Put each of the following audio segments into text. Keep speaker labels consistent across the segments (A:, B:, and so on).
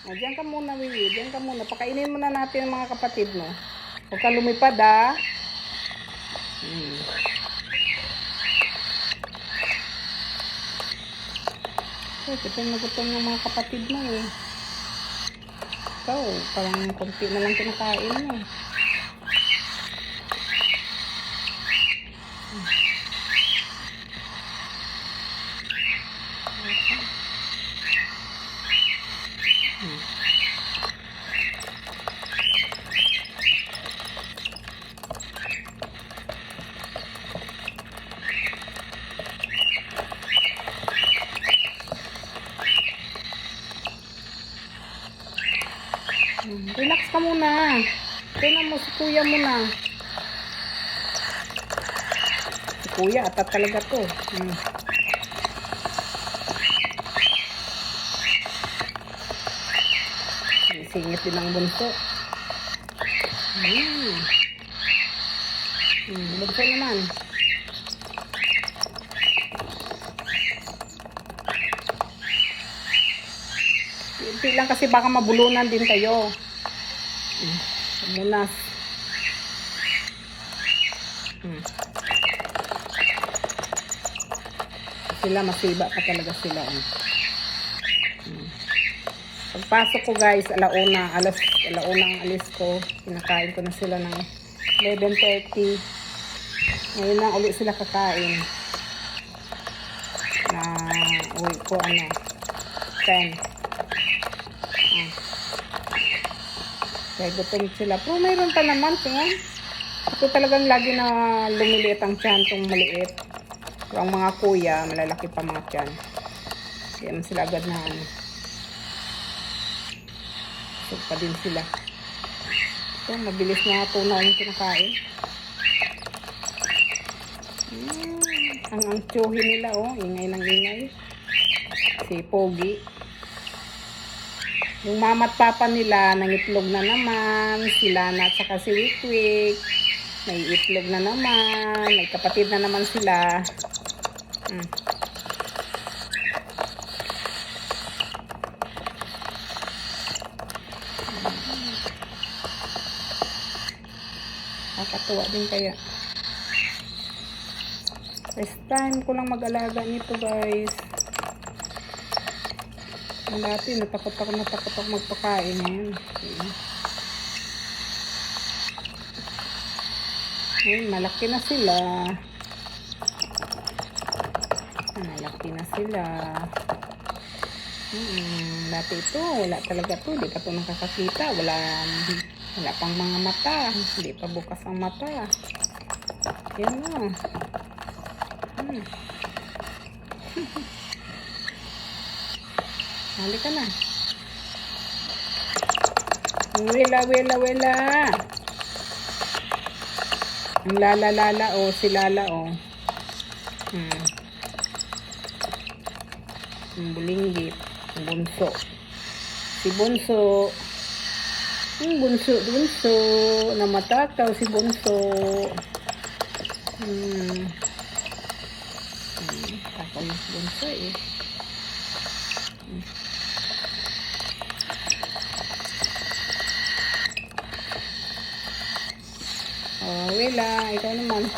A: O, diyan ka muna, Wiwi. Diyan ka muna. Pakainin muna natin ang mga kapatid mo. Huwag ka lumipad, ha? Gutom na gutom ng mga kapatid mo, eh. Ikaw, parang konti na lang kinakain mo. Relax ka muna. Tingnan mo si kuya mo na. Si kuya, atat talaga to. Singit din ang bunso. Bunso naman. Hindi lang kasi baka mabulunan din kayo. Muna. Sila masiba pa talaga sila. Pagpasok ko guys, alauna ang alis ko. Kinakain ko na sila ng 11:30. Ngayon na ulit sila kakain. Na uwi ko 10. Kaya gutom sila. Pero mayroon pa naman. Ito talagang lagi na lumiliit ang tiyan itong maliit. Pero ang mga kuya, malalaki pa mga tiyan. Kaya sila agad na pa din sila. Ito, mabilis na tunaw yung kinakain. Ang tsuhi nila, ingay ng ingay. Si Pogi. Yung mama at papa nila, nangitlog na naman. Sila na at saka si Wikwik. May itlog na naman. May kapatid na naman sila. Nakakatuwa din kaya. First time ko lang mag-alaga nito guys. Dati natakot ako magpakain ngayon. Ngayon malaki na sila. Dati ito, wala talaga to. Hindi pa ito nakakakita. Wala pang mga mata. Hindi pa bukas ang mata. Yan na. Halika na. Wela. Ang lala, si Lala, Ang bulinggit. Ang bunso. Si Bunso. Ang bunso. Namatakaw si Bunso. Takaw yung Bunso Wela, ikaw naman. Ito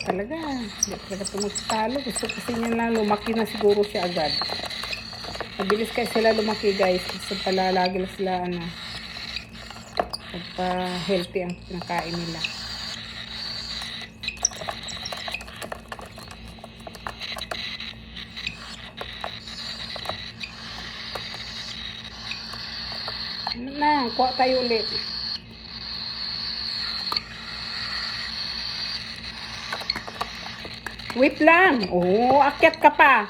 A: talaga. Hindi talaga ito magtalo. Gusto kasi niya na lumaki na siguro siya agad. Mabilis kayo sila lumaki guys. Gusto pala lagi na sila pagpa-healthy ang pinakain nila. Kuha tayo ulit. Wait lang. Akyat ka pa.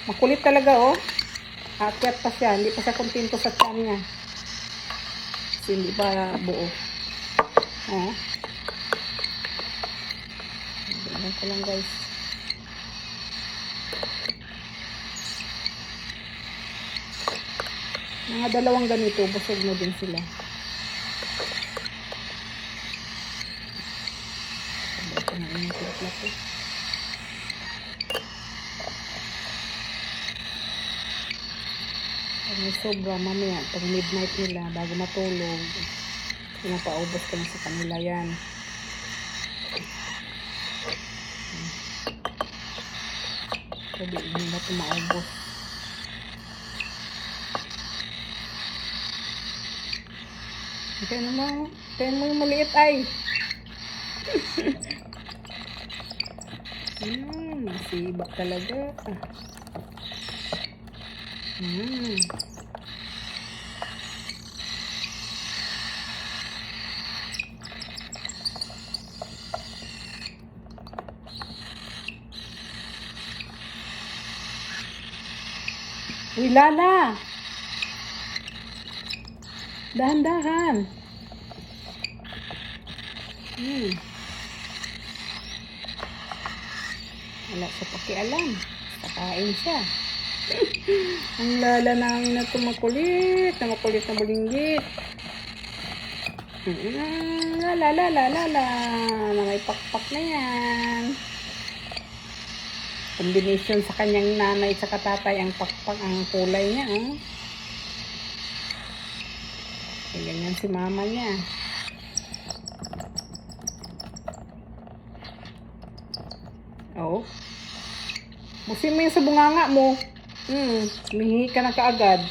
A: Makulit talaga, Akyat pa siya. Hindi pa siya kontento sa tiyan niya. Kasi hindi pa buo. Ganyan ko lang, guys. Mga dalawang ganito, busog na din sila. Kinain yung tilapia ko. Pag may sobra mamaya, pag midnight nila, bago matulog, pinapaubos ko na sa kanila yan. Pwede nila ito maubos. Kaya mo yung maliit ay. Masiba talaga. Uy, Lala! Dahan-dahan. Wala sa pakialam. Kakain siya. Ang Lala namin na ito makulit na bulinggit. Lala, na may pakpak na yan. Combination sa kanyang nanay sa katatay ang pakpak, ang kulay niya. Ganyan si mama niya. Oh. Busin mo yung sa bunganga mo. Humihingi ka na kaagad.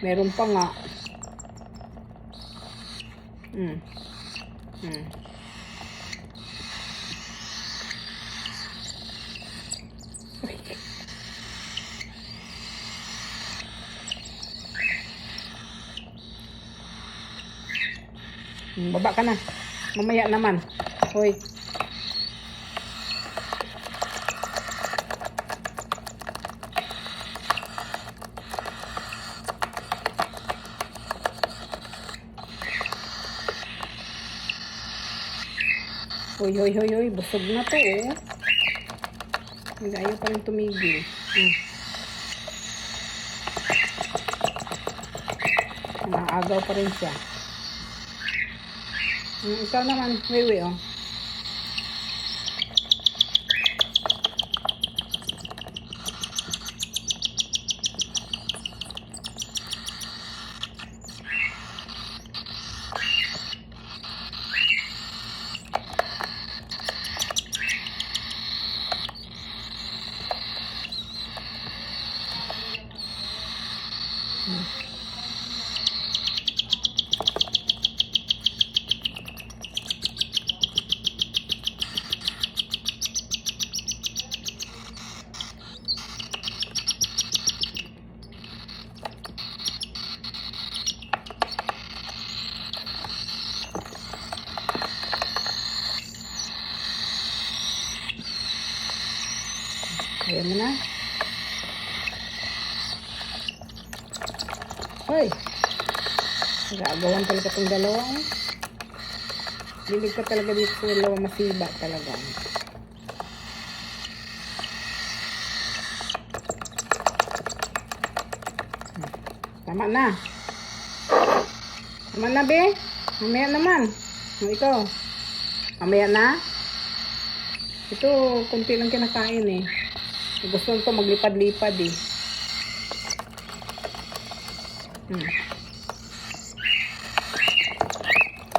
A: Meron pa nga. Baba ka na. Mamaya naman. Hoy. Hoy. Busog na to, oh. Ayaw pa rin tumigil. Maagaw pa rin siya. Ikaw naman, Wiwi, oh. Ayaw mo na. Hoy. Nagagawan talaga itong dalawa. Bilig ka talaga dito sa dalawa. Masiba talaga. Tama na. Tama na, be. Mamaya naman. Ito. Mamaya na. Ito, kunti lang kinakain eh. Gusto nito maglipad-lipad eh.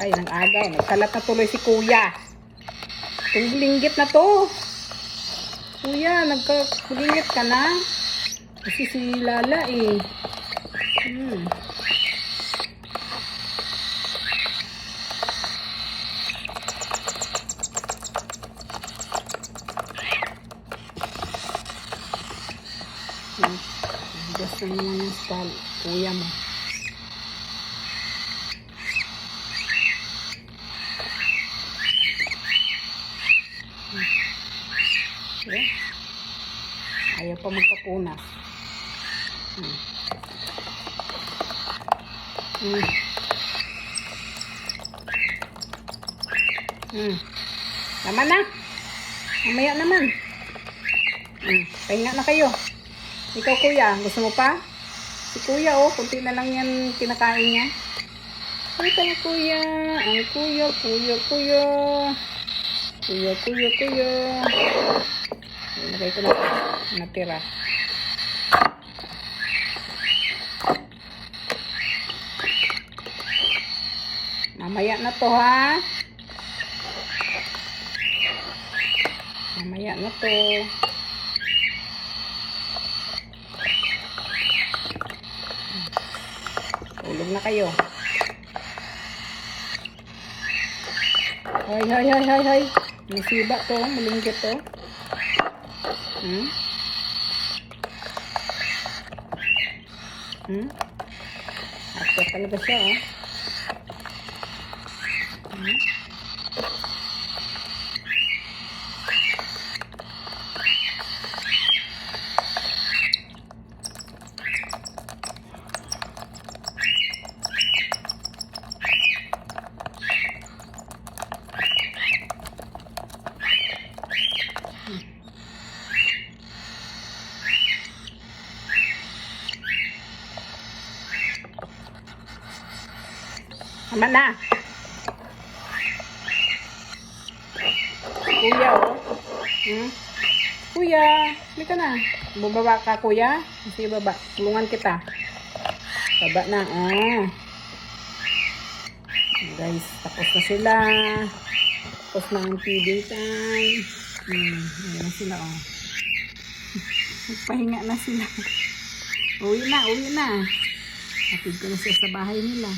A: Ay, nang agaw. Nagkalat na tuloy si kuya. Itong bulinggit na to. Kuya, nagka-bulinggit ka na? Kasi si Lala eh. Gusto naman yung style. Kuya mo. Okay. Ayaw pa magpapunas. Tama na. Mamaya naman. Pahinga na kayo. Ikaw kuya, gusto mo pa? Si kuya oh, kunti na lang yan kinakain niya. Ito ang kuya. Ang kuya. Kuya, kuya, kuya. Ilagay ko na ito. Natira. Mamaya na to, ha? Mamaya na to. Tulog na kayo. Hoy, hoy, hoy, hoy, hoy. Masiba to, malinggit to. Akit talaga siya, oh. Tama na. Kuya, oh. Kuya, halika na. Bubaba ka, kuya. Sige, baba. Tulungan kita. Baba na, oh. Guys, tapos na sila. Tapos na ang feeding time. Ayan na sila, oh. Nagpahinga na sila. Uwi na, uwi na. Hatid ko na siya sa bahay nila.